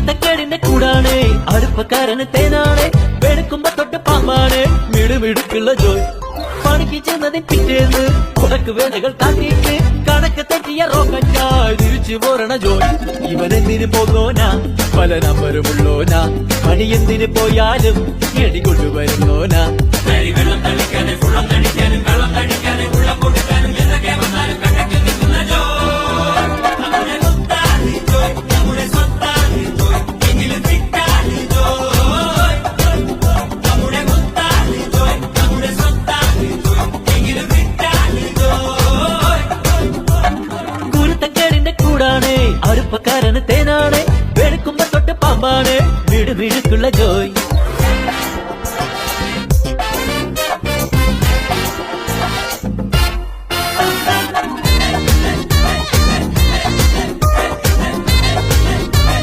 ചിട്ടക്കേടിന്റെ കൂടാണ് അടുപ്പക്കാരന് തേനാണ് വെളുക്കുമ്പോ തൊട്ട് പാമ്പാണ് മിടുമിടുക്കുള്ള ജോയ് പണിക്ക് ചെന്നതിൻ പിറ്റേന്ന് ഉടക്ക് വേലകൾ കാട്ടിയിട്ട് കണക്ക് തെറ്റിയ റോക്കറ്റായി തിരിച്ചു പോരണ ജോയ് ഇവനെന്തിന് പോന്നോനാ പല നമ്പരുമുള്ളോനാ പണി എന്തിന് പോയാലും എടി കൊണ്ടുവരുന്നോനാ വെള്ളം തളിക്കാനും വെള്ളം തടിക്കാനും വെള്ളം തടിക്കാനും വെള്ളം കൊടുക്കാനും എന്തൊക്കെ വന്നാലും